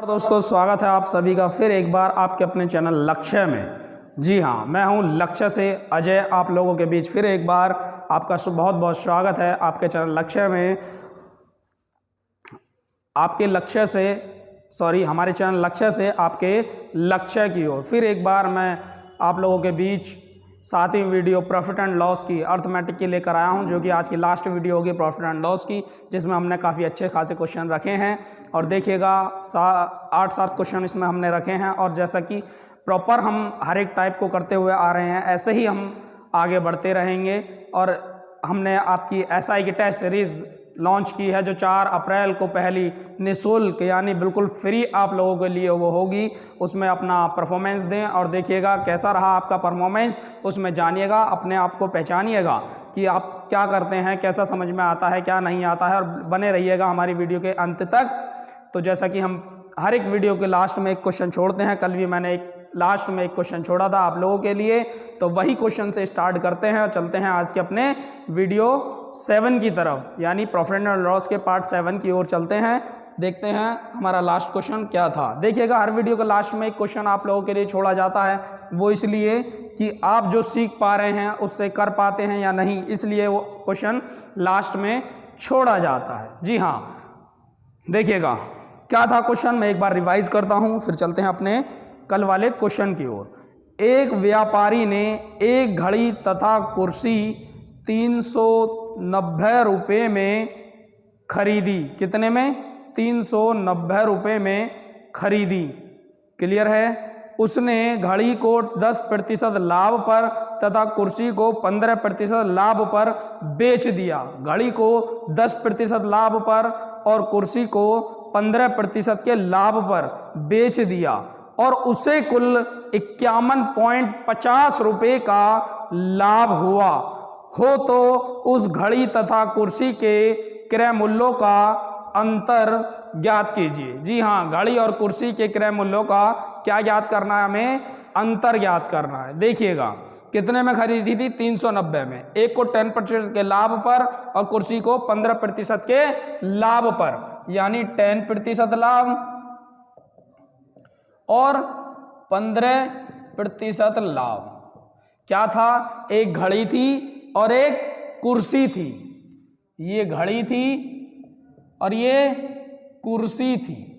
दोस्तों, स्वागत है आप सभी का फिर एक बार आपके अपने चैनल लक्ष्य में। जी हाँ, मैं हूं लक्ष्य से अजय। आप लोगों के बीच फिर एक बार आपका बहुत बहुत स्वागत है आपके चैनल लक्ष्य में। आपके लक्ष्य से हमारे चैनल लक्ष्य से आपके लक्ष्य की ओर फिर एक बार मैं आप लोगों के बीच 7वीं वीडियो प्रॉफिट एंड लॉस की अर्थमेटिक की लेकर आया हूं, जो कि आज की लास्ट वीडियो होगी प्रॉफिट एंड लॉस की, जिसमें हमने काफ़ी अच्छे खासे क्वेश्चन रखे हैं। और देखिएगा 8-7 क्वेश्चन इसमें हमने रखे हैं, और जैसा कि प्रॉपर हम हर एक टाइप को करते हुए आ रहे हैं, ऐसे ही हम आगे बढ़ते रहेंगे। और हमने आपकी SI की टेस्ट सीरीज़ लॉन्च की है, जो 4 अप्रैल को पहली निःशुल्क यानी बिल्कुल फ्री आप लोगों के लिए वो होगी। उसमें अपना परफॉर्मेंस दें और देखिएगा कैसा रहा आपका परफॉर्मेंस, उसमें जानिएगा, अपने आप को पहचानिएगा कि आप क्या करते हैं, कैसा समझ में आता है, क्या नहीं आता है, और बने रहिएगा हमारी वीडियो के अंत तक। तो जैसा कि हम हर एक वीडियो के लास्ट में एक क्वेश्चन छोड़ते हैं, कल भी मैंने लास्ट में एक क्वेश्चन छोड़ा था आप लोगों के लिए, तो वही क्वेश्चन से स्टार्ट करते हैं और चलते हैं आज के अपने वीडियो 7 की तरफ, यानी प्रॉफिट एंड लॉस के पार्ट 7 की ओर चलते हैं। देखते हैं हमारा लास्ट क्वेश्चन क्या था। देखिएगा हर वीडियो के लास्ट में एक क्वेश्चन आप लोगों के लिए छोड़ा जाता है, वो इसलिए कि आप जो सीख पा रहे हैं उससे कर पाते हैं या नहीं, इसलिए वो क्वेश्चन लास्ट में छोड़ा जाता है। जी हाँ, देखिएगा क्या था क्वेश्चन, मैं एक बार रिवाइज करता हूँ, फिर चलते हैं अपने कल वाले क्वेश्चन की ओर। एक व्यापारी ने एक घड़ी तथा कुर्सी 390 रुपये में खरीदी। कितने में? 390 रुपये में खरीदी। क्लियर है? उसने घड़ी को 10% लाभ पर तथा कुर्सी को 15% लाभ पर बेच दिया। घड़ी को 10% लाभ पर और कुर्सी को 15% के लाभ पर बेच दिया, और उसे कुल 51.50 रुपये का लाभ हुआ हो, तो उस घड़ी तथा कुर्सी के क्रय मूल्यों का अंतर ज्ञात कीजिए। जी हाँ, घड़ी और कुर्सी के क्रय मूल्यों का क्या ज्ञात करना है? हमें अंतर ज्ञात करना है। देखिएगा कितने में खरीदी थी? 390 में। एक को 10% के लाभ पर और कुर्सी को 15% के लाभ पर, यानी 10% लाभ और 15% लाभ। क्या था? एक घड़ी थी और एक कुर्सी थी। ये घड़ी थी और ये कुर्सी थी।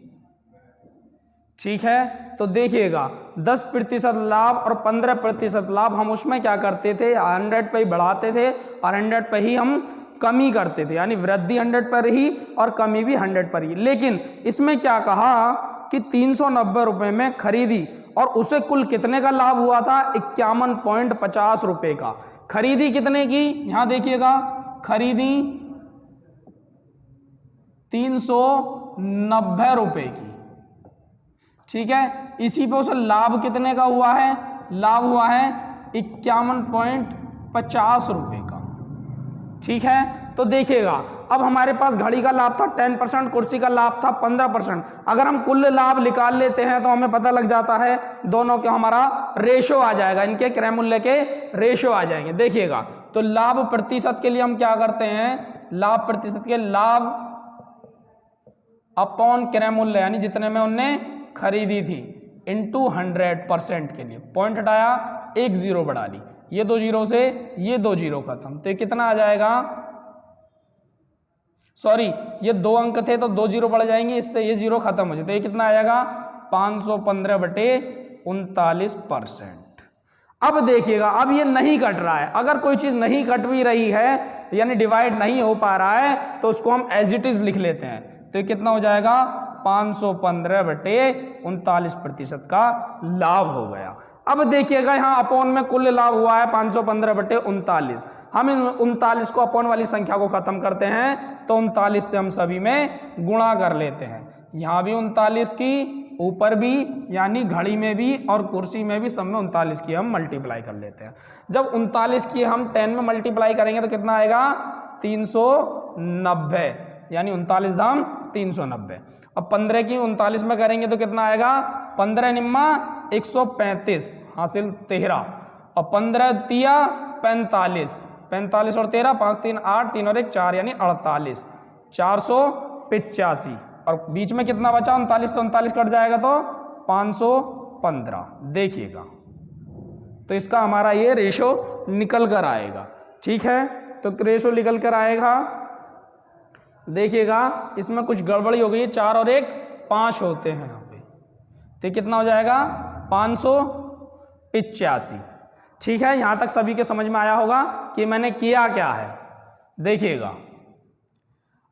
ठीक है, तो देखिएगा 10% लाभ और 15% लाभ, हम उसमें क्या करते थे? 100 पे ही बढ़ाते थे और 100 पे ही हम कमी करते थे, यानी वृद्धि 100 पर ही और कमी भी 100 पर ही। लेकिन इसमें क्या कहा कि 390 रुपये में खरीदी और उसे कुल कितने का लाभ हुआ था? 51.50 रुपये का। खरीदी कितने की? यहां देखिएगा, खरीदी 390 रुपये की। ठीक है, इसी पे उसे लाभ कितने का हुआ है? लाभ हुआ है 51.50 रुपये का। ठीक है, तो देखिएगा अब हमारे पास घड़ी का लाभ था 10%, कुर्सी का लाभ था 15%। अगर हम कुल लाभ निकाल लेते हैं तो हमें पता लग जाता है दोनों का हमारा रेशो आ जाएगा, इनके क्रय मूल्य के रेशो आ जाएंगे। देखिएगा, तो लाभ प्रतिशत के लिए हम क्या करते हैं? लाभ प्रतिशत के लाभ अपॉन क्रय मूल्य, यानी जितने में उनने खरीदी थी, इंटू 100% के लिए पॉइंट हटाया, एक जीरो बढ़ा ली, ये 2 जीरो से ये 2 जीरो खत्म, तो ये कितना आ जाएगा? सॉरी, ये 2 अंक थे तो 2 जीरो बढ़ जाएंगे, इससे ये जीरो खत्म हो जाए, तो ये कितना आएगा? 515/39%। अब देखिएगा, अब ये नहीं कट रहा है। अगर कोई चीज नहीं कट भी रही है, यानी डिवाइड नहीं हो पा रहा है, तो उसको हम एज इट इज लिख लेते हैं। तो ये कितना हो जाएगा? 515/39% का लाभ हो गया। अब देखिएगा यहाँ अपॉन में कुल लाभ हुआ है 515/39। हम इन 39 को अपॉन वाली संख्या को खत्म करते हैं, तो 39 से हम सभी में गुणा कर लेते हैं। यहाँ भी 39 की, ऊपर भी, यानी घड़ी में भी और कुर्सी में भी, सब में 39 की हम मल्टीप्लाई कर लेते हैं। जब 39 की हम 10 में मल्टीप्लाई करेंगे तो कितना आएगा? 390, यानी 39 दाम 390। अब 15 की 39 में करेंगे तो कितना आएगा? 15 निम्मा 135 हासिल 13, और 15 तिया 45, 45 और 13, 5 3 8, 3 और 1 4, यानी 48, 485। और बीच में कितना बचा, 39 से 39 कट जाएगा तो 515। देखिएगा तो इसका हमारा ये रेशो निकल कर आएगा। ठीक है, तो रेशो निकल कर आएगा। देखिएगा इसमें कुछ गड़बड़ी हो गई है, 4 और 1 5 होते हैं यहाँ पे, तो कितना हो जाएगा 585। ठीक है, यहाँ तक सभी के समझ में आया होगा कि मैंने किया क्या है। देखिएगा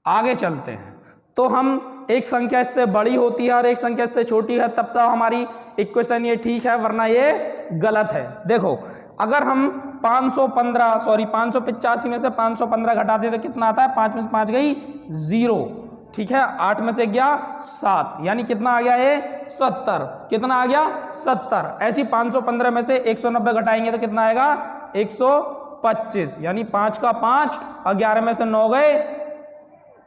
आगे चलते हैं, तो हम एक संख्या इससे बड़ी होती है और एक संख्या इससे छोटी है तब तक हमारी इक्वेशन ये ठीक है, वरना ये गलत है। देखो अगर हम 585 में से 515 घटा दें तो कितना आता है, 5 में से 5 गई 0। ठीक है, 8 में से गया 7, यानी कितना आ गया ये 70। कितना आ गया 70। ऐसी 515 में से 190 घटाएंगे तो कितना आएगा 125, यानी 5 का 5 और 11 में से 9 गए,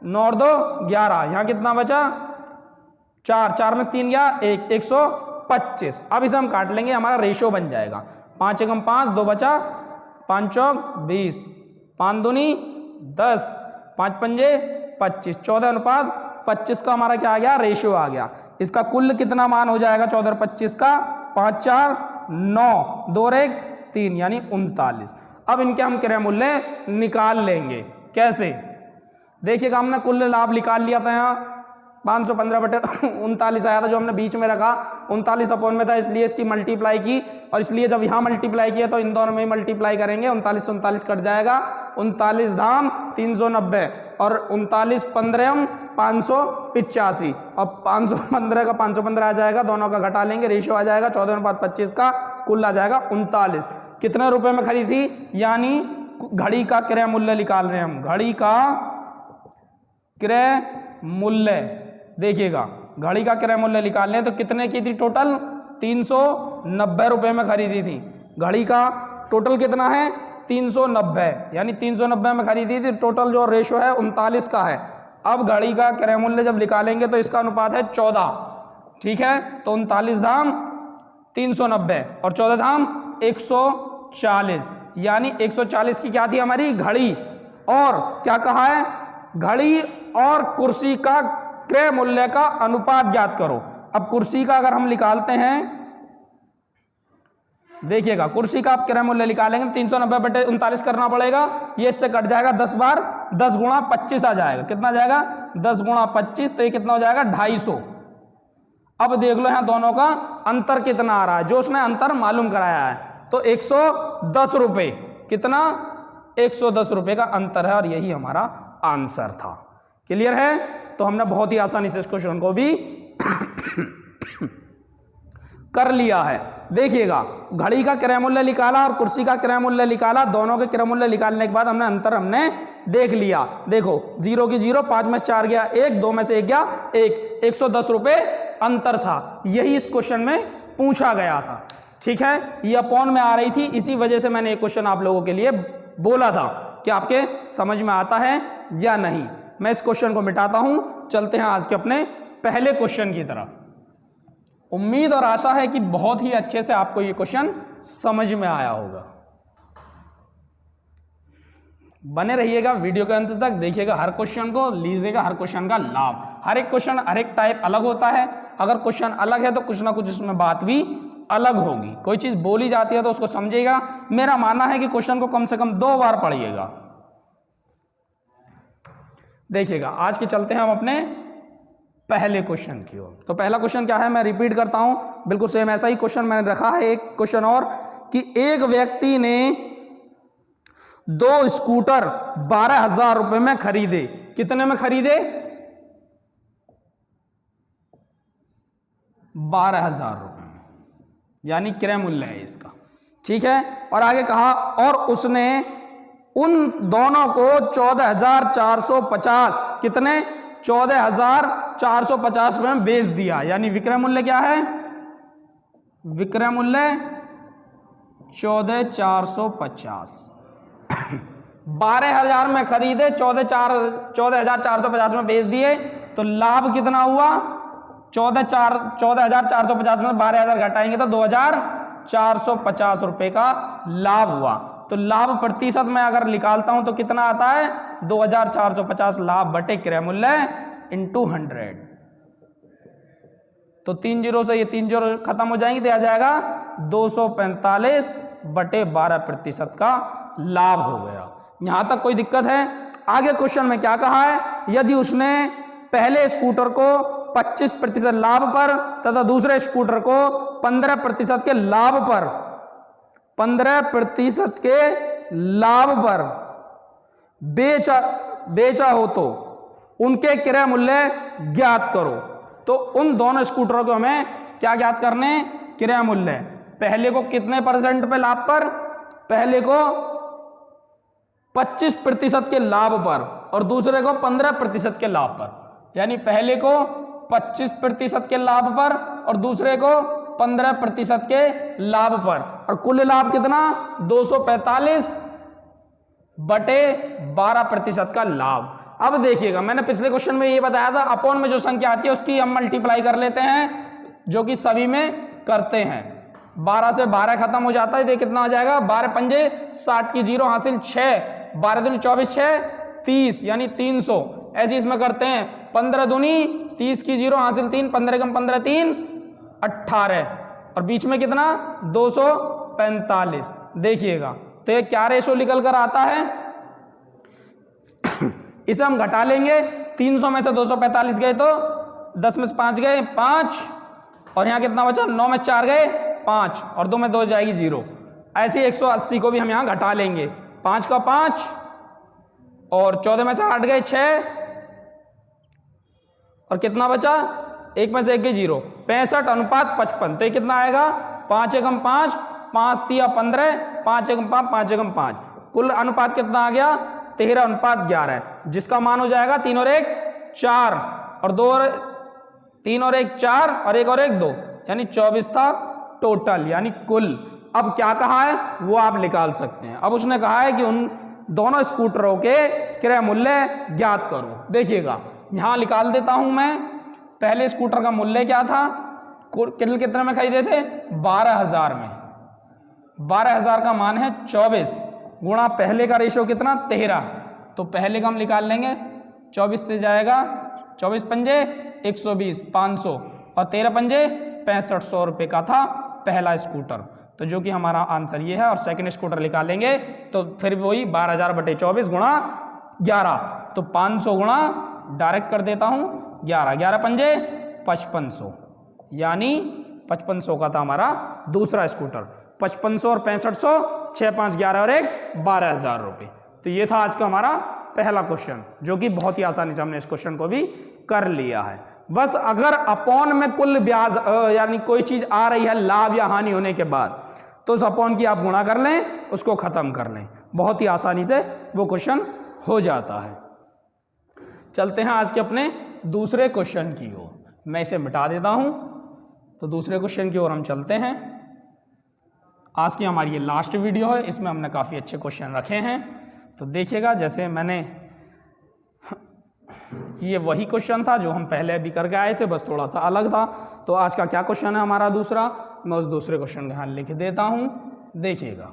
9 और 2 11, यहाँ कितना बचा 4, 4 में से 3 गया 1, 125। अब इसे हम काट लेंगे, हमारा रेशो बन जाएगा 5 एकम 5, 2 बचा, 5 चौक 20, 5 दूनी 10, 5 पंजे 25, 14 अनुपात 25 का हमारा क्या आ गया, रेशो आ गया। इसका कुल कितना मान हो जाएगा 14 और 25 का, 5 4 9, 2 और 1 3, यानी 39। अब इनके हम क्रय मूल्य निकाल लेंगे। कैसे, देखिएगा हमने कुल लाभ निकाल लिया था, यहाँ 515/39 आया था, जो हमने बीच में रखा 39 अपॉन में था, इसलिए इसकी मल्टीप्लाई की, और इसलिए जब यहाँ मल्टीप्लाई किया तो इन दोनों में मल्टीप्लाई करेंगे, 39 से 39 कट जाएगा, 39 धाम 390 और 39 15 585, और 515 का 515 आ जाएगा, दोनों का घटा लेंगे, रेशियो आ जाएगा 14/25 का, कुल आ जाएगा 39। कितने रुपए में खरीदी, यानी घड़ी का क्रय मूल्य निकाल रहे हैं हम, घड़ी का क्रय मूल्य। देखिएगा घड़ी का क्रय मूल्य निकाल लें तो कितने की थी टोटल, 390 रुपए में खरीदी थी। घड़ी का टोटल कितना है 390, यानी 390 में खरीदी थी, टोटल जो रेशो है 39 का है। अब घड़ी का क्रय मूल्य जब निकालेंगे तो इसका अनुपात है 14। ठीक है, तो 39 धाम 390 और 14 धाम 140, यानी 140 की क्या थी हमारी घड़ी, और क्या कहा है, घड़ी और कुर्सी का क्रय मूल्य का अनुपात ज्ञात करो। अब कुर्सी का अगर हम निकालते हैं, देखिएगा कुर्सी का आप क्रय मूल्य निकालेंगे 390/39 करना पड़ेगा, ये इससे कट जाएगा 10 बार, 10 गुणा 25 आ जाएगा, कितना जाएगा 10 गुणा 25, तो ये कितना हो जाएगा 250। अब देख लो यहाँ दोनों का अंतर कितना आ रहा है, जो उसने अंतर मालूम कराया है, तो 110 रुपए, कितना 110 रुपए का अंतर है, और यही हमारा आंसर था। क्लियर है, तो हमने बहुत ही आसानी से इस क्वेश्चन को भी कर लिया है। देखिएगा घड़ी का क्रय मूल्य निकाला और कुर्सी का क्रय मूल्य निकाला, दोनों के क्रय मूल्य निकालने के बाद हमने अंतर देख लिया। देखो 0 की 0, 5 में से 4 गया 1, 2 में से 1 गया 1, 110 रुपए अंतर था, यही इस क्वेश्चन में पूछा गया था। ठीक है, ये अपॉन में आ रही थी, इसी वजह से मैंने ये क्वेश्चन आप लोगों के लिए बोला था कि आपके समझ में आता है या नहीं। मैं इस क्वेश्चन को मिटाता हूं, चलते हैं आज के अपने पहले क्वेश्चन की तरफ। उम्मीद और आशा है कि बहुत ही अच्छे से आपको ये क्वेश्चन समझ में आया होगा। बने रहिएगा वीडियो के अंत तक, देखिएगा हर क्वेश्चन को, लीजिएगा हर क्वेश्चन का लाभ। हर एक क्वेश्चन हर एक टाइप अलग होता है, अगर क्वेश्चन अलग है तो कुछ ना कुछ इसमें बात भी अलग होगी, कोई चीज बोली जाती है तो उसको समझिएगा। मेरा मानना है कि क्वेश्चन को कम से कम 2 बार पढ़िएगा। देखिएगा आज के चलते हैं हम अपने पहले क्वेश्चन की ओर। तो पहला क्वेश्चन क्या है, मैं रिपीट करता हूं, बिल्कुल सेम ऐसा ही क्वेश्चन मैंने रखा है। एक क्वेश्चन और कि एक व्यक्ति ने 2 स्कूटर 12,000 रुपए में खरीदे। कितने में खरीदे, 12,000 रुपए में, यानी क्रय मूल्य है इसका। ठीक है, और आगे कहा और उसने उन दोनों को 14,450, कितने 14,450 में बेच दिया, यानी विक्रय मूल्य क्या है, विक्रय मूल्य 14,450। 12,000 में खरीदे, 14,450 में बेच दिए, तो लाभ कितना हुआ 14,450 में 12,000 घटाएंगे तो 2,450 रुपए का लाभ हुआ। तो लाभ प्रतिशत में अगर निकालता हूं तो कितना आता है 2,450 लाभ बटे क्रय मूल्य इंटू 100। तो 3 जीरो से ये 3 जीरो खत्म हो जाएंगे तो आ जाएगा 245/12% का लाभ हो गया। यहां तक कोई दिक्कत है? आगे क्वेश्चन में क्या कहा है, यदि उसने पहले स्कूटर को 25% लाभ पर तथा दूसरे स्कूटर को 15% के लाभ पर 15% के लाभ पर बेचा हो तो उनके क्रय मूल्य ज्ञात करो। तो उन दोनों स्कूटरों को हमें क्या ज्ञात करने? क्रय मूल्य। पहले को कितने परसेंट पे लाभ पर? पहले को 25% के लाभ पर और दूसरे को 15% के लाभ पर। यानी पहले को 25% के लाभ पर और दूसरे को 15% के लाभ पर, और कुल लाभ कितना? 245/12% का लाभ। अब देखिएगा, मैंने पिछले क्वेश्चन में ये बताया था, अपॉन में जो संख्या आती है उसकी हम मल्टीप्लाई कर लेते हैं, जो कि सभी में करते हैं। 12 से 12 खत्म हो जाता है तो कितना हो जाएगा? 12 पंजे 60 की जीरो हासिल 6, 12 दूनी 24, 6 30 यानी 300। ऐसे इसमें करते हैं 15 दूनी 30 की जीरो हासिल 3, 15 कम 15 3 18 और बीच में कितना? 245। देखिएगा तो ये क्या रेशो निकल कर आता है? इसे हम घटा लेंगे। 300 में से 245 गए तो 10 में से 5 गए 5 और यहाँ कितना बचा? 9 में 4 गए 5 और 2 में 2 जाएगी 0। ऐसे 180 को भी हम यहाँ घटा लेंगे। 5 का 5 और 14 में से 8 गए 6 और कितना बचा? 1 में से 1 गई 0। 65/55। तो ये कितना आएगा? 5 एकम 5, 5 तिया 15, 5 एकम 5, 5 एकम 5। कुल अनुपात कितना आ गया? 13/11, जिसका मान हो जाएगा 3 और 1 4 और 2 और 3 और 1 4 और 1 और 1 2, यानी 24 था टोटल, यानी कुल। अब क्या कहा है वो आप निकाल सकते हैं। अब उसने कहा है कि उन दोनों स्कूटरों के क्रय मूल्य ज्ञात करो। देखिएगा यहां निकाल देता हूं मैं। पहले स्कूटर का मूल्य क्या था? कितने में खरीदे थे? 12,000 में। 12,000 का मान है 24 गुणा पहले का रेशो कितना? 13। तो पहले का हम निकाल लेंगे। 24 से जाएगा 24 पंजे 120 500 और 13 पंजे 6500 रुपये का था पहला स्कूटर। तो जो कि हमारा आंसर ये है। और सेकंड स्कूटर निकालेंगे तो फिर वही 12,000/24 गुणा 11। तो 500 गुणा डायरेक्ट कर देता हूँ 11, 11 पंजे 5500, यानी 5500 का था हमारा दूसरा स्कूटर। 5500 और 6500, 6 5 11 और 1 12,000 रुपये। तो ये था आज का हमारा पहला क्वेश्चन, जो कि बहुत ही आसानी से हमने इस क्वेश्चन को भी कर लिया है। बस अगर अपॉन में कुल ब्याज यानी कोई चीज आ रही है लाभ या हानि होने के बाद, तो उस अपॉन की आप गुणा कर लें, उसको खत्म कर लें, बहुत ही आसानी से वो क्वेश्चन हो जाता है। चलते हैं आज के अपने दूसरे क्वेश्चन की ओर। मैं इसे मिटा देता हूं तो दूसरे क्वेश्चन की ओर हम चलते हैं। आज की हमारी ये लास्ट वीडियो है, इसमें हमने काफ़ी अच्छे क्वेश्चन रखे हैं। तो देखिएगा, जैसे मैंने ये वही क्वेश्चन था जो हम पहले अभी करके आए थे, बस थोड़ा सा अलग था। तो आज का क्या क्वेश्चन है हमारा दूसरा, मैं उस दूसरे क्वेश्चन का यहाँ लिख देता हूँ। देखिएगा,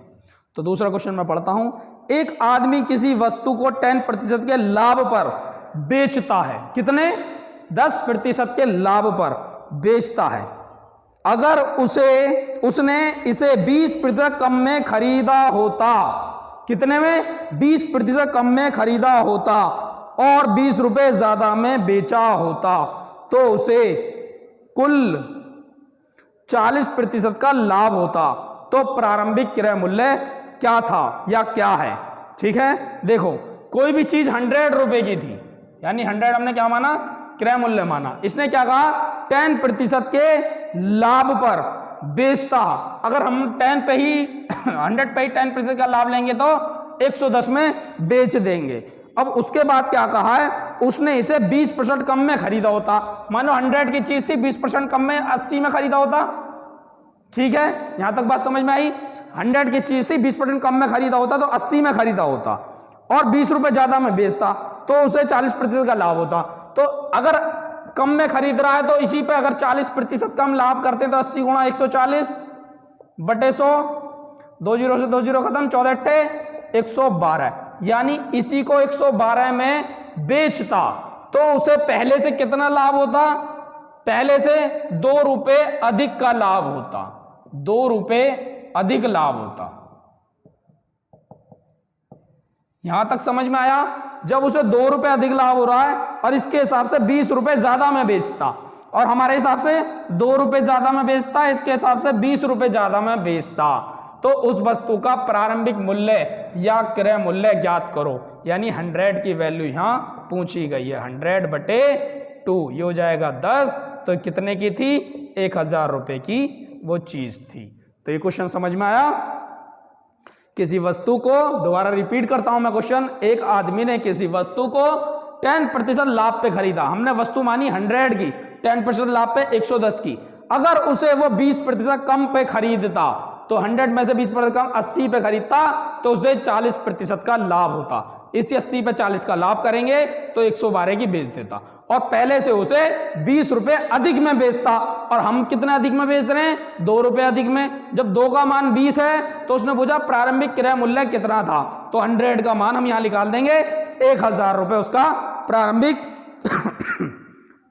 तो दूसरा क्वेश्चन मैं पढ़ता हूँ। एक आदमी किसी वस्तु को 10% के लाभ पर बेचता है। कितने? 10% के लाभ पर बेचता है। अगर उसने इसे 20% कम में खरीदा होता, कितने में? 20% कम में खरीदा होता और 20 रुपए ज्यादा में बेचा होता, तो उसे कुल 40% का लाभ होता। तो प्रारंभिक क्रय मूल्य क्या था या क्या है? ठीक है, देखो कोई भी चीज 100 रुपए की थी, यानी 100 हमने क्या माना? क्रय मूल्य माना। इसने क्या कहा? 10% के लाभ पर बेचता। अगर हम 100 पे ही 10% का लाभ लेंगे तो 110 में बेच देंगे। अब उसके बाद क्या कहा है? उसने इसे 20% कम में खरीदा होता। मानो 100 की चीज थी, 20% कम में 80 में खरीदा होता। ठीक है, यहां तक बात समझ में आई? 100 की चीज थी, 20% कम में खरीदा होता तो 80 में खरीदा होता और 20 रुपए ज्यादा में बेचता, तो उसे 40% का लाभ होता। तो अगर कम में खरीद रहा है तो इसी पे अगर 40% कम लाभ करते तो 80 गुणा 140/100, 2 जीरो से 2 जीरो खत्म, 14 अट्ठे 112, यानी इसी को 112 में बेचता तो उसे पहले से कितना लाभ होता? पहले से 2 रुपए अधिक का लाभ होता, 2 रुपए अधिक लाभ होता। यहां तक समझ में आया? जब उसे 2 रुपए अधिक लाभ हो रहा है और इसके हिसाब से 20 रुपए ज्यादा में बेचता, और हमारे हिसाब से 2 रुपए ज्यादा में बेचता, इसके हिसाब से 20 रुपए ज्यादा में बेचता, तो उस वस्तु का प्रारंभिक मूल्य या क्रय मूल्य ज्ञात करो। यानी 100 की वैल्यू यहां पूछी गई है, 100/2, ये हो जाएगा 10। तो कितने की थी? 1000 रुपए की वो चीज थी। तो ये क्वेश्चन समझ में आया? किसी वस्तु को, दोबारा रिपीट करता हूं मैं क्वेश्चन, एक आदमी ने किसी वस्तु को 10% लाभ पे खरीदा। हमने वस्तु मानी 100 की, 10% लाभ पे 110 की। अगर उसे वो 20% कम पे खरीदता, तो 100 में से 20% कम 80 पे खरीदता, तो उसे 40% का लाभ होता। इस 80 पे 40 का लाभ करेंगे तो 112 की बेच देता, और पहले से उसे 20 रुपए अधिक में बेचता। और हम कितने अधिक में बेच रहे हैं? 2 रुपए अधिक में। जब 2 का मान 20 है तो उसने पूछा प्रारंभिक क्रय मूल्य कितना था, तो 100 का मान हम यहां निकाल देंगे, 1000 रुपए उसका प्रारंभिक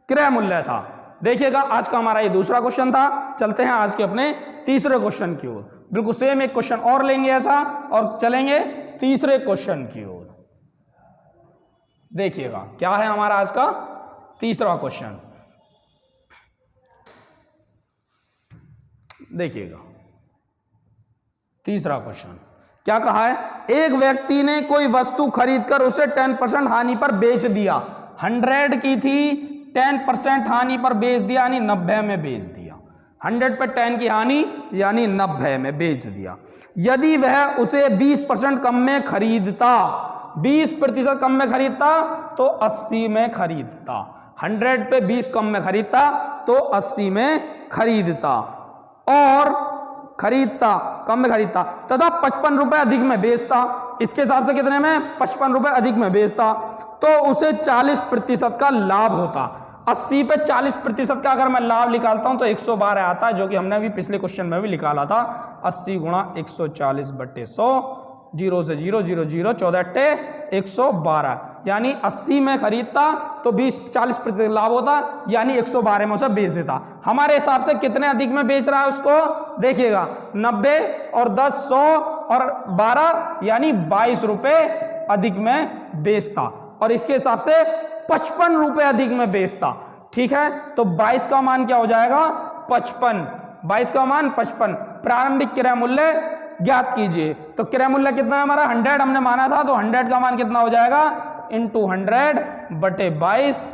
क्रय मूल्य था। देखिएगा, आज का हमारा ये दूसरा क्वेश्चन था। चलते हैं आज के अपने तीसरे क्वेश्चन की ओर। बिल्कुल सेम एक क्वेश्चन और लेंगे ऐसा, और चलेंगे तीसरे क्वेश्चन की ओर। देखिएगा क्या है हमारा आज का तीसरा क्वेश्चन। देखिएगा तीसरा क्वेश्चन क्या कहा है? एक व्यक्ति ने कोई वस्तु खरीदकर उसे 10% हानि पर बेच दिया। 100 की थी, 10% हानि पर बेच दिया, यानी 90 में बेच दिया। 100 पर 10 की हानि यानी 90 में बेच दिया। यदि वह उसे 20% कम में खरीदता, 20% कम में खरीदता तो 80 में खरीदता। 100 पे 20 कम में खरीदता तो 80 में खरीदता, और खरीदता कम में खरीदता तथा 55 रुपए अधिक में बेचता। इसके हिसाब से कितने में? 55 रुपए अधिक में बेचता, तो उसे 40% का लाभ होता। 80 पे 40% का अगर मैं लाभ निकालता हूं तो 112 आता है, जो कि हमने अभी पिछले क्वेश्चन में भी निकाला था। 80 गुणा 140/100, 0 से 0, 0, 0, 14 112, यानी 80 में खरीदता तो 40% लाभ होता, यानी 112 में उसे बेच देता। हमारे हिसाब से कितने अधिक में बेच रहा है उसको? देखिएगा, 90 और 10 100 और 12, यानी 22 रुपए अधिक में बेचता, और इसके हिसाब से 55 रुपए अधिक में बेचता। ठीक है, तो 22 का मान क्या हो जाएगा? 55। 22 का मान 55। प्रारंभिक क्रय मूल्य ज्ञात कीजिए। तो क्रय मूल्य कितना है हमारा? 100 हमने माना था, तो 100 का मान कितना हो जाएगा? इंटू 100/22,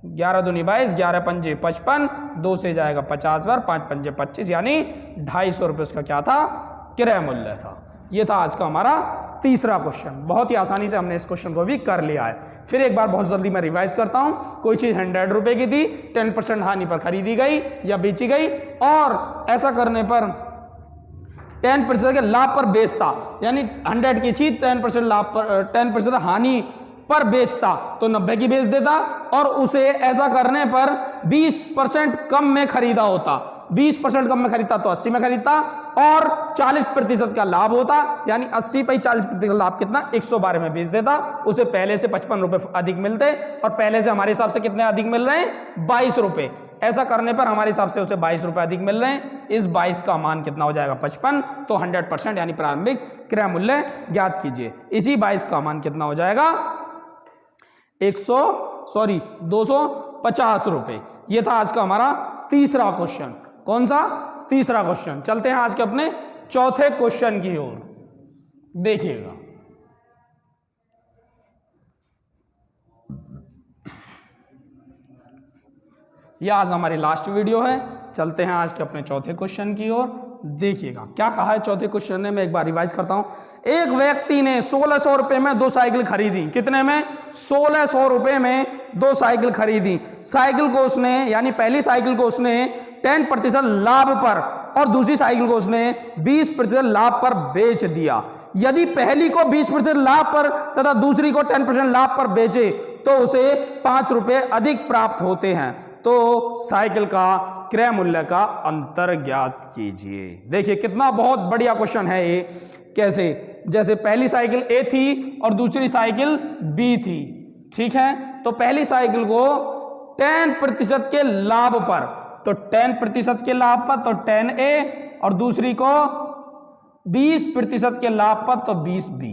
11 दूनी 22, 11 पंजे 55, 2 से जाएगा 50 बार, 5 पंजे 25, यानी 250 रुपये उसका क्या था? क्रय मूल्य था। ये था आज का हमारा तीसरा क्वेश्चन। बहुत ही आसानी से हमने इस क्वेश्चन को भी कर लिया है। फिर एक बार बहुत जल्दी मैं रिवाइज करता हूं। कोई चीज 100 रुपए की थी, 10% हानि पर खरीदी गई या बेची गई, और ऐसा करने पर 10% के लाभ पर बेचता, यानी 100 की चीज 10% लाभ पर, 10% हानि पर बेचता तो 90 की बेच देता, और उसे ऐसा करने पर 20% कम में खरीदा होता। 20% कम में खरीदता तो 80 में खरीदता, और 40% का लाभ होता, यानी 80 पे 40% का लाभ कितना? 112 में बेच देता। उसे पहले से 55 रुपए अधिक मिलते, और पहले से हमारे हिसाब से कितने अधिक मिल रहे हैं? 22 रुपए। ऐसा करने पर हमारे हिसाब से उसे 22 रुपए अधिक मिल रहे हैं। इस 22 का मान कितना हो जाएगा? 55। तो 100% यानी प्रारंभिक क्रय मूल्य ज्ञात कीजिए। इसी 22 का मान कितना हो जाएगा? 250 रुपए। ये था आज का हमारा तीसरा क्वेश्चन। कौन सा? तीसरा क्वेश्चन। चलते हैं आज के अपने चौथे क्वेश्चन की ओर। देखिएगा, यह आज हमारी लास्ट वीडियो है। चलते हैं आज के अपने चौथे क्वेश्चन की ओर। देखिएगा क्या कहा है चौथे क्वेश्चन ने। मैं एक बार रिवाइज करता हूं। एक व्यक्ति ने 1600 रुपए में 2 साइकिल खरीदी। कितने में? 1600 रुपए में 2 साइकिल खरीदी। साइकिल को उसने, यानी पहली साइकिल को उसने 10% लाभ पर और दूसरी साइकिल को उसने 20% लाभ पर बेच दिया। यदि पहली को 20% लाभ पर तथा दूसरी को 10% लाभ पर बेचे तो उसे 5 रुपए अधिक प्राप्त होते हैं। तो साइकिल का क्रय मूल्य का अंतर ज्ञात कीजिए। देखिए कितना बहुत बढ़िया क्वेश्चन है ये। कैसे? जैसे पहली साइकिल ए थी और दूसरी साइकिल बी थी। ठीक है, तो पहली साइकिल को 10% के लाभ पर, तो 10% के लाभ पर तो 10A, और दूसरी को 20% के लाभ पर तो 20B।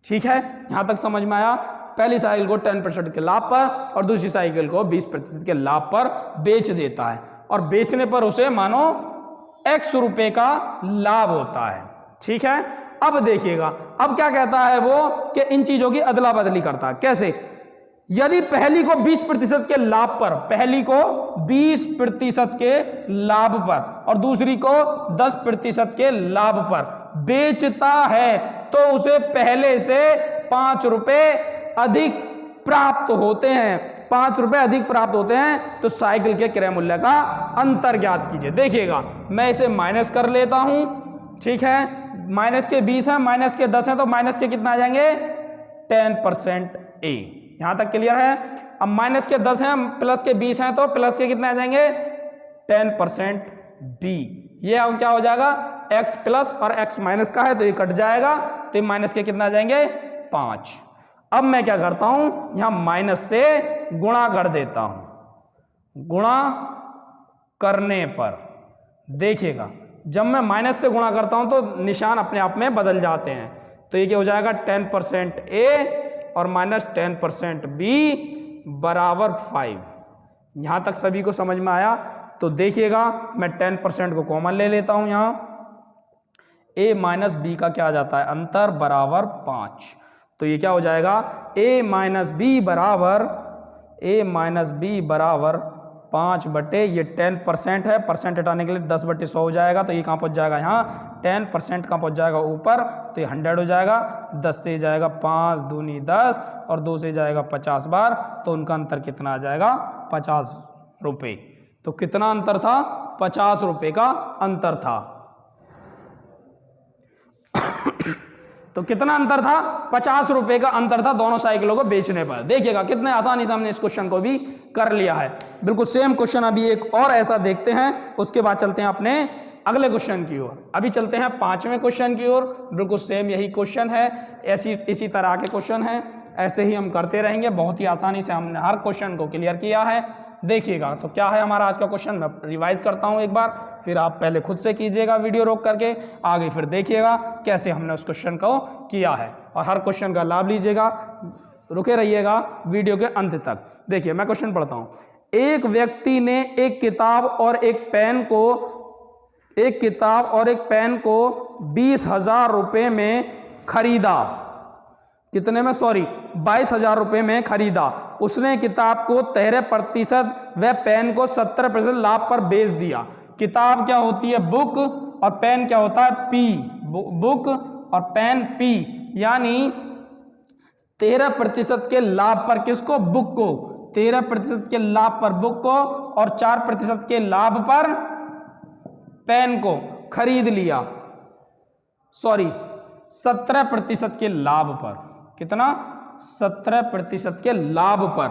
ठीक है, यहां तक समझ में आया। पहली साइकिल को 10% के लाभ पर और दूसरी साइकिल को 20% के लाभ पर बेच देता है, और बेचने पर उसे मानो X रुपए का लाभ होता है। ठीक है, अब देखिएगा, अब क्या कहता है वो कि इन चीजों की अदला बदली करता है। कैसे? यदि पहली को 20% के लाभ पर, पहली को 20% के लाभ पर और दूसरी को 10% के लाभ पर बेचता है, तो उसे पहले से 5 रुपए अधिक प्राप्त होते हैं। 5 रुपए अधिक प्राप्त होते हैं, तो साइकिल के क्रय मूल्य का अंतर ज्ञात कीजिए। देखिएगा, मैं इसे माइनस कर लेता हूं। ठीक है, माइनस के 20 है, माइनस के 10 है, तो माइनस के कितना आ जाएंगे? 10% A। यहां तक क्लियर है? अब माइनस के 10 हैं, प्लस के 20 हैं, तो प्लस के कितने आ जाएंगे? 10% B। ये अब क्या हो जाएगा? x प्लस और x माइनस का है, तो ये कट जाएगा, तो ये माइनस के कितना आ जाएंगे? 5। अब मैं क्या करता हूं, यहां माइनस से गुणा कर देता हूं। गुणा करने पर देखिएगा, जब मैं माइनस से गुणा करता हूं तो निशान अपने आप में बदल जाते हैं। तो ये क्या हो जाएगा? 10% A और माइनस 10% B बराबर 5। यहां तक सभी को समझ में आया? तो देखिएगा, मैं 10% को कॉमन ले लेता हूं। यहां A माइनस B का क्या आ जाता है? अंतर बराबर 5। तो ये क्या हो जाएगा? A माइनस B बराबर 5 बटे, ये 10% है, परसेंट हटाने के लिए 10/100 हो जाएगा, तो ये कहाँ पहुँच जाएगा? यहाँ 10% कहाँ पहुँच जाएगा? ऊपर, तो ये 100 हो जाएगा। 10 से जाएगा 5 दूनी 10 और 2 से जाएगा 50 बार, तो उनका अंतर कितना आ जाएगा? 50 रुपये। तो कितना अंतर था? 50 रुपये का अंतर था। तो कितना अंतर था? 50 रुपए का अंतर था दोनों साइकिलों को बेचने पर। देखिएगा कितने आसानी से हमने इस क्वेश्चन को भी कर लिया है। बिल्कुल सेम क्वेश्चन अभी एक और ऐसा देखते हैं, उसके बाद चलते हैं अपने अगले क्वेश्चन की ओर। अभी चलते हैं 5वें क्वेश्चन की ओर। बिल्कुल सेम यही क्वेश्चन है, इसी तरह के क्वेश्चन हैं, ऐसे ही हम करते रहेंगे। बहुत ही आसानी से हमने हर क्वेश्चन को क्लियर किया है। देखिएगा तो क्या है हमारा आज का क्वेश्चन, मैं रिवाइज करता हूं एक बार, फिर आप पहले खुद से कीजिएगा वीडियो रोक करके, आगे फिर देखिएगा कैसे हमने उस क्वेश्चन को किया है, और हर क्वेश्चन का लाभ लीजिएगा, रुके रहिएगा वीडियो के अंत तक। देखिए मैं क्वेश्चन पढ़ता हूं। एक व्यक्ति ने एक किताब और एक पेन को 20,000 रुपये में खरीदा। कितने में? 22,000 रुपये में खरीदा। उसने किताब को 13% व पेन को 17% लाभ पर बेच दिया। किताब क्या होती है? बुक, और पेन क्या होता है? पी। बुक और पेन पी, यानी 13% के लाभ पर किसको? बुक को। 13% के लाभ पर बुक को और 4% के लाभ पर पेन को खरीद लिया। 17% के लाभ पर। कितना? 17% के लाभ पर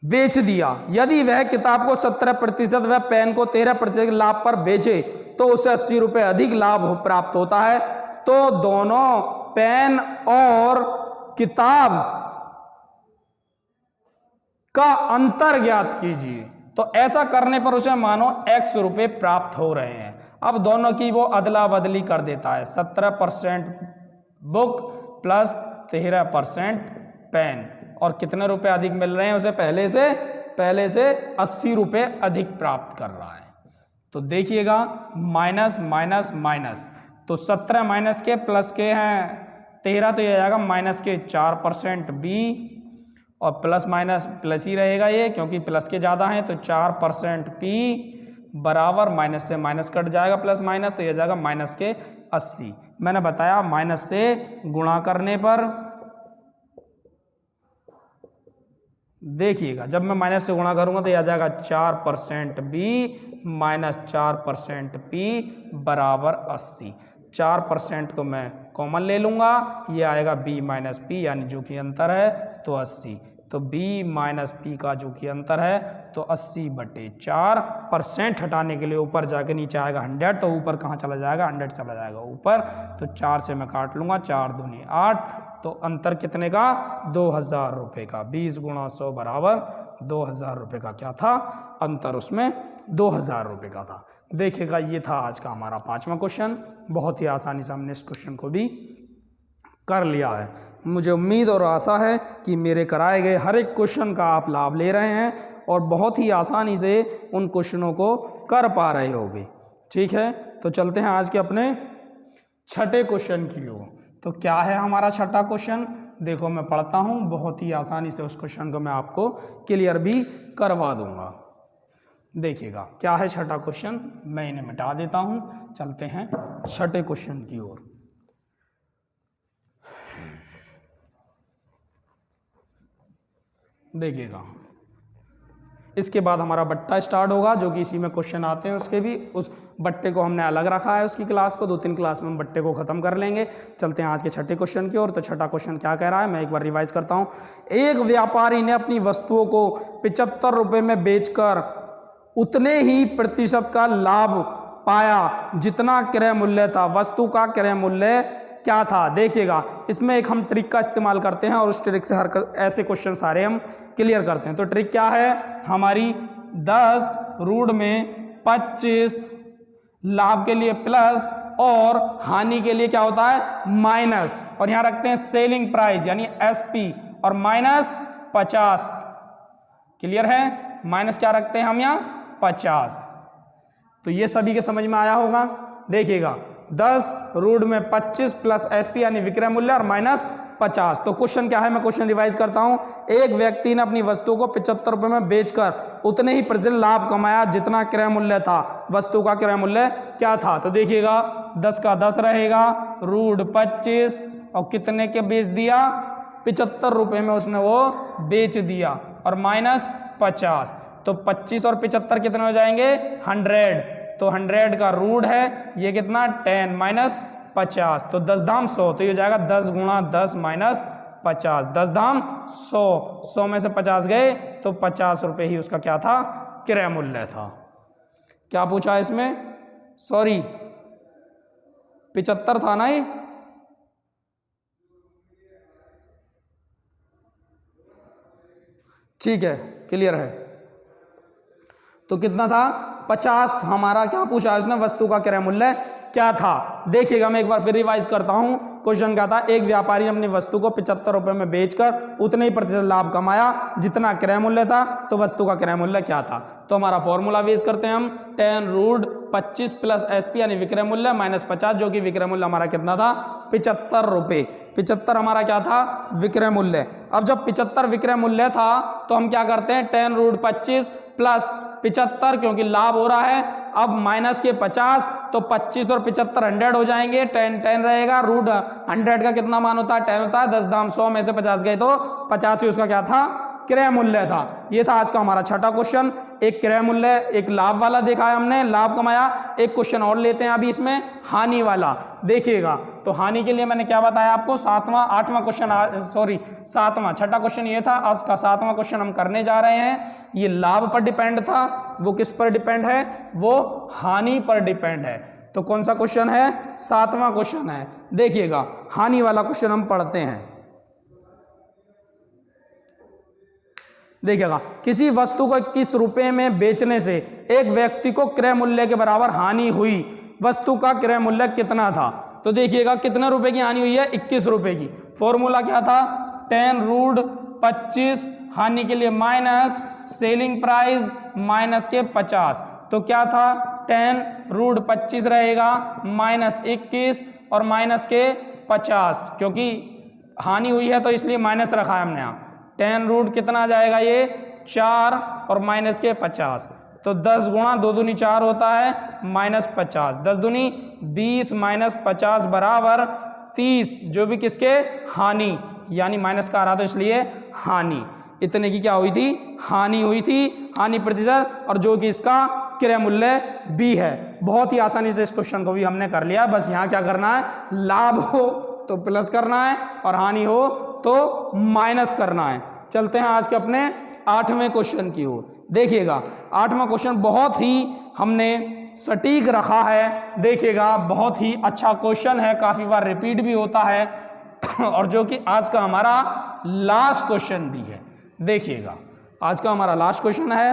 बेच दिया। यदि वह किताब को 17% व पेन को 13% के लाभ पर बेचे तो उसे 80 रुपये अधिक लाभ प्राप्त होता है। तो दोनों पेन और किताब का अंतर ज्ञात कीजिए। तो ऐसा करने पर उसे मानो X रुपये प्राप्त हो रहे हैं। अब दोनों की वो अदला बदली कर देता है। 17% बुक प्लस 13% पेन, और कितने रुपए अधिक मिल रहे हैं उसे? पहले से 80 रुपये अधिक प्राप्त कर रहा है। तो देखिएगा, माइनस माइनस माइनस, तो 17 माइनस के प्लस के हैं 13, तो ये आ जाएगा माइनस के 4% बी, और प्लस माइनस प्लस ही रहेगा ये, क्योंकि प्लस के ज़्यादा हैं, तो 4% पी बराबर माइनस से माइनस कट जाएगा, प्लस माइनस, तो ये जाएगा माइनस के 80। मैंने बताया माइनस से गुणा करने पर, देखिएगा जब मैं माइनस से गुणा करूंगा तो यह आ जाएगा 4% बी माइनस 4% पी बराबर 80। 4% को मैं कॉमन ले लूंगा, ये आएगा b माइनस पी, यानी जो कि अंतर है तो 80। तो b माइनस पी का जो कि अंतर है तो 80/4। हटाने के लिए ऊपर जाके नीचे आएगा 100, तो ऊपर कहाँ चला जाएगा? 100 चला जाएगा ऊपर, तो 4 से मैं काट लूंगा, 4 दूनी 8, तो अंतर कितने का? 2000 रुपये का। 20 × 100 बराबर 2000 रुपये का क्या था अंतर, उसमें 2000 रुपये का था। देखिएगा ये था आज का हमारा 5वां क्वेश्चन। बहुत ही आसानी से हमने इस क्वेश्चन को भी कर लिया है। मुझे उम्मीद और आशा है कि मेरे कराए गए हर एक क्वेश्चन का आप लाभ ले रहे हैं और बहुत ही आसानी से उन क्वेश्चनों को कर पा रहे होगे। ठीक है, तो चलते हैं आज के अपने छठे क्वेश्चन की ओर। तो क्या है हमारा छठा क्वेश्चन, देखो मैं पढ़ता हूँ, बहुत ही आसानी से उस क्वेश्चन को मैं आपको क्लियर भी करवा दूंगा। देखिएगा क्या है छठा क्वेश्चन, मैं इन्हें मिटा देता हूँ। चलते हैं छठे क्वेश्चन की ओर। देखिएगा इसके बाद हमारा बट्टा स्टार्ट होगा, जो कि इसी में क्वेश्चन आते हैं उसके भी। उस बट्टे को हमने अलग रखा है, उसकी क्लास को 2-3 क्लास में हम बट्टे को ख़त्म कर लेंगे। चलते हैं आज के छठे क्वेश्चन की ओर। तो छठा क्वेश्चन क्या कह रहा है, मैं एक बार रिवाइज करता हूँ। एक व्यापारी ने अपनी वस्तुओं को 75 रुपये में बेचकर उतने ही प्रतिशत का लाभ पाया जितना क्रय मूल्य था। वस्तु का क्रय मूल्य क्या था। देखिएगा इसमें एक हम ट्रिक का इस्तेमाल करते हैं और उस ट्रिक से हर ऐसे क्वेश्चन सारे हम क्लियर करते हैं। तो ट्रिक क्या है हमारी, 10 रूट में 25 लाभ के लिए प्लस और हानि के लिए क्या होता है माइनस, और यहां रखते हैं सेलिंग प्राइस यानी एसपी और माइनस 50। क्लियर है, माइनस क्या रखते हैं हम यहाँ 50। तो ये सभी के समझ में आया होगा। देखिएगा 10 रूट में 25 प्लस एसपी यानी विक्रय मूल्य और माइनस 50। तो क्वेश्चन क्या है, मैं क्वेश्चन रिवाइज करता हूं। एक व्यक्ति ने अपनी वस्तु को 75 रुपये में बेचकर उतने ही प्रतिशत लाभ कमाया जितना क्रय मूल्य था। वस्तु का क्रय मूल्य क्या था। तो देखिएगा 10 का 10 रहेगा, रूट 25 और कितने के बेच दिया 75 रुपये में उसने वो बेच दिया, और माइनस 50। तो 25 और 75 कितने हो जाएंगे 100। तो 100 का रूट है ये कितना 10 माइनस 50, तो 10 धाम 100। तो ये हो जाएगा 10 गुणा 10 माइनस 50, 10 धाम 100। 100 में से 50 गए तो 50 रुपये ही उसका क्या था क्रय मूल्य था। क्या पूछा इसमें, सॉरी 75 था ना ये, ठीक है क्लियर है। तो कितना था 50 हमारा क्या पूछा इसने, वस्तु का क्रय मूल्य क्या था। देखिएगा मैं एक बार फिर रिवाइज करता हूं। क्वेश्चन क्या था, एक व्यापारी ने अपनी वस्तु को 75 रुपये में बेचकर उतने ही प्रतिशत लाभ कमाया जितना क्रय मूल्य था। तो वस्तु का क्रय मूल्य क्या था। तो हमारा फॉर्मूला बेस करते हैं हम, 10 रूट 25 प्लस एसपी यानी विक्रय मूल्य माइनस 50, जो कि विक्रय मूल्य हमारा कितना था 75 रुपये। 75 हमारा क्या था विक्रय मूल्य। अब जब 75 विक्रय मूल्य था तो हम क्या करते हैं 10 रूट 25 प्लस 75, क्योंकि लाभ हो रहा है। अब माइनस के 50, तो 25 और 75 100 हो जाएंगे, 10 रहेगा। रूट 100 का कितना मान होता है 10 होता है। 10 दाम 100 में से 50 गए तो 50 ही उसका क्या था क्रय मूल्य था। ये था आज का हमारा छठा क्वेश्चन। एक क्रय मूल्य एक लाभ वाला देखा है हमने, लाभ कमाया। एक क्वेश्चन और लेते हैं अभी इसमें हानि वाला। देखिएगा तो हानि के लिए मैंने क्या बताया आपको, आठवां क्वेश्चन, सॉरी सातवां, छठा क्वेश्चन ये था। आज का सातवां क्वेश्चन हम करने जा रहे हैं। ये लाभ पर डिपेंड था, वो किस पर डिपेंड है, वो हानि पर डिपेंड है। तो कौन सा क्वेश्चन है, सातवां क्वेश्चन है। देखिएगा हानि वाला क्वेश्चन हम पढ़ते हैं। देखिएगा किसी वस्तु को 21 रुपये में बेचने से एक व्यक्ति को क्रय मूल्य के बराबर हानि हुई। वस्तु का क्रय मूल्य कितना था। तो देखिएगा कितने रुपए की हानि हुई है 21 रुपये की। फॉर्मूला क्या था 10 रूट 25, हानि के लिए माइनस सेलिंग प्राइस माइनस के 50। तो क्या था 10 रूट 25 रहेगा माइनस 21 और माइनस के 50, क्योंकि हानि हुई है तो इसलिए माइनस रखा है हमने यहाँ। 10 रूट कितना आ जाएगा ये 4 और माइनस के 50। तो 10 गुणा 2 दूनी 4 होता है माइनस 50, 10 दूनी 20 माइनस 50 बराबर 30, जो भी किसके हानि, यानी माइनस का आ रहा था इसलिए हानि। इतने की क्या हुई थी हानि हुई थी, हानि प्रतिशत, और जो कि इसका क्रय मूल्य भी है। बहुत ही आसानी से इस क्वेश्चन को भी हमने कर लिया। बस यहाँ क्या करना है, लाभ हो तो प्लस करना है और हानि हो तो माइनस करना है। चलते हैं आज के अपने 8वें क्वेश्चन की ओर। देखिएगा 8वां क्वेश्चन बहुत ही हमने सटीक रखा है। देखिएगा बहुत ही अच्छा क्वेश्चन है, काफी बार रिपीट भी होता है और जो कि आज का हमारा लास्ट क्वेश्चन भी है। देखिएगा आज का हमारा लास्ट क्वेश्चन है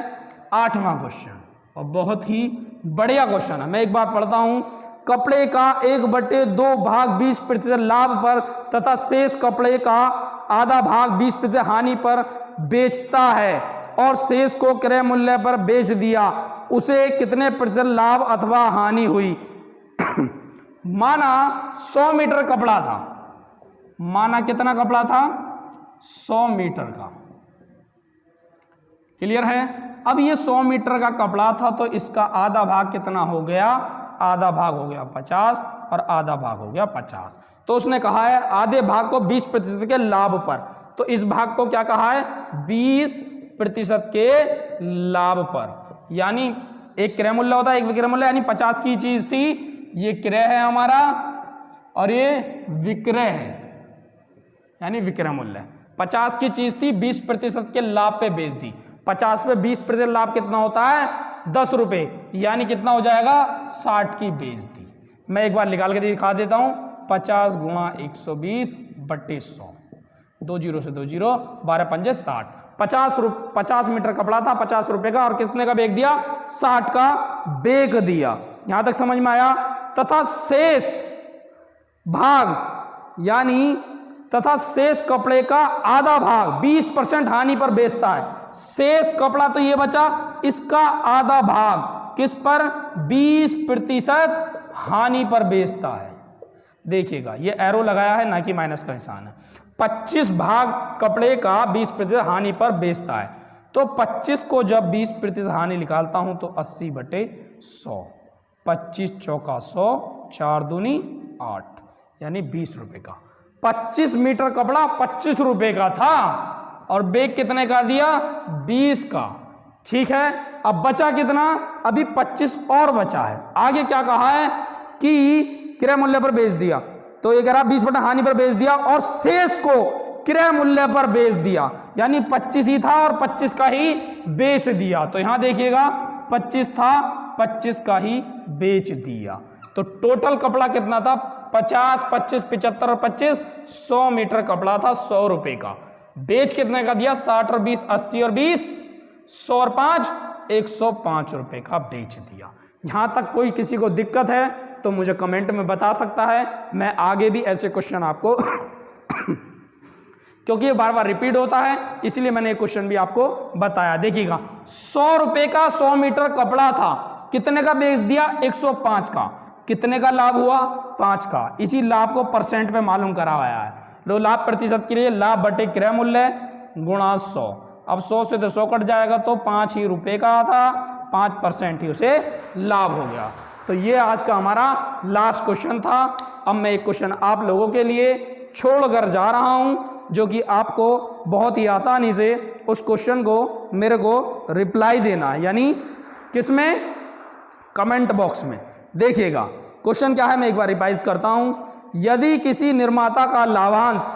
8वां क्वेश्चन और बहुत ही बढ़िया क्वेश्चन है। मैं एक बार पढ़ता हूं। कपड़े का 1/2 भाग 20% लाभ पर तथा शेष कपड़े का आधा भाग 20% हानि पर बेचता है और शेष को क्रय मूल्य पर बेच दिया, उसे कितने प्रतिशत लाभ अथवा हानि हुई? माना 100 मीटर कपड़ा था, माना कितना कपड़ा था? 100 मीटर का। क्लियर है? अब ये 100 मीटर का कपड़ा था तो इसका आधा भाग कितना हो गया? आधा भाग हो गया 50 और आधा भाग हो गया 50। तो उसने कहा है आधे भाग को 20% के लाभ पर, तो इस भाग को क्या कहा है? 20% के लाभ पर। यानी एक क्रय मूल्य होता है, एक विक्रय मूल्य, यानी 50 की चीज थी, ये क्रय है हमारा और ये विक्रय है, यानी विक्रय मूल्य। 50 की चीज थी, 20% के लाभ पे बेच दी। 50 पे 20% लाभ कितना होता है? 10 रुपए, यानी कितना हो जाएगा? 60 की बेच दी। मैं एक बार निकाल के दिखा देता हूं। 50 गुणा 120/100, 2 जीरो से 2 जीरो, 12 पंजे 60। 50 मीटर कपड़ा था, 50 रुपए का, और कितने का बेच दिया? 60 का बेच दिया। यहां तक समझ में आया? तथा शेष भाग यानी तथा शेष कपड़े का आधा भाग 20% हानि पर बेचता है। शेष कपड़ा तो ये बचा, इसका आधा भाग किस पर? 20% हानि पर बेचता है। देखिएगा ये एरो लगाया है, ना कि माइनस का निशान है। 25 भाग कपड़े का 20% हानि पर बेचता है, तो 25 को जब 20% हानि निकालता हूं तो 80/100, 25 चौका 100, 4 दूनी 8, यानी 20 रुपए का। 25 मीटर कपड़ा 25 रुपए का था और बेग कितने का दिया? 20 का। ठीक है, अब बचा कितना? अभी 25 और बचा है। आगे क्या कहा है कि क्रय मूल्य पर बेच दिया, तो ये कह रहा 20% हानि पर बेच दिया और शेष को क्रय मूल्य पर बेच दिया, यानी 25 ही था और 25 का ही बेच दिया। तो यहां देखिएगा 25 था, 25 का ही बेच दिया। तो टोटल कपड़ा कितना था? 50, 25, 75 और 25, 100 मीटर कपड़ा था 100 रुपए का। बेच कितने का दिया? 60 और 20, 80 और 20, 100 और 5, 105 रुपए का बेच दिया। यहां तक कोई किसी को दिक्कत है तो मुझे कमेंट में बता सकता है। मैं आगे भी ऐसे क्वेश्चन आपको क्योंकि ये बार बार रिपीट होता है, इसलिए मैंने एक क्वेश्चन भी आपको बताया। देखिएगा 100 रुपए का 100 मीटर कपड़ा था, कितने का बेच दिया? 105 का। कितने का लाभ हुआ? 5 का। इसी लाभ को परसेंट पे मालूम करा गया है। लो लाभ प्रतिशत के लिए लाभ बटे क्रय मूल्य गुणा 100। अब 100 से तो 100 कट जाएगा, तो 5 ही रुपए का था, 5% ही उसे लाभ हो गया। तो ये आज का हमारा लास्ट क्वेश्चन था। अब मैं एक क्वेश्चन आप लोगों के लिए छोड़कर जा रहा हूं, जो कि आपको बहुत ही आसानी से उस क्वेश्चन को मेरे को रिप्लाई देना है, यानी किसमें? कमेंट बॉक्स में। देखिएगा क्वेश्चन क्या है, मैं एक बार रिवाइज करता हूं। यदि किसी निर्माता का लाभांश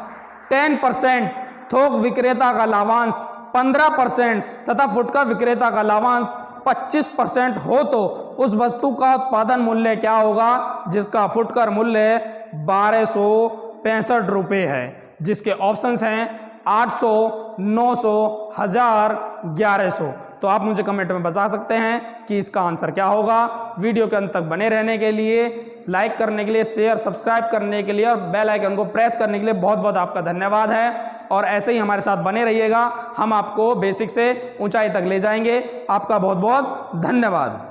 10%, थोक विक्रेता का लाभांश 15% तथा फुटकर विक्रेता का लाभांश 25% हो, तो उस वस्तु का उत्पादन मूल्य क्या होगा जिसका फुटकर मूल्य 1265 रुपये है? जिसके ऑप्शंस हैं 800, 900, 1000, 1100। तो आप मुझे कमेंट में बता सकते हैं कि इसका आंसर क्या होगा। वीडियो के अंत तक बने रहने के लिए, लाइक करने के लिए, शेयर सब्सक्राइब करने के लिए और बेल आइकन को प्रेस करने के लिए बहुत बहुत आपका धन्यवाद है। और ऐसे ही हमारे साथ बने रहिएगा, हम आपको बेसिक से ऊंचाई तक ले जाएंगे। आपका बहुत बहुत धन्यवाद।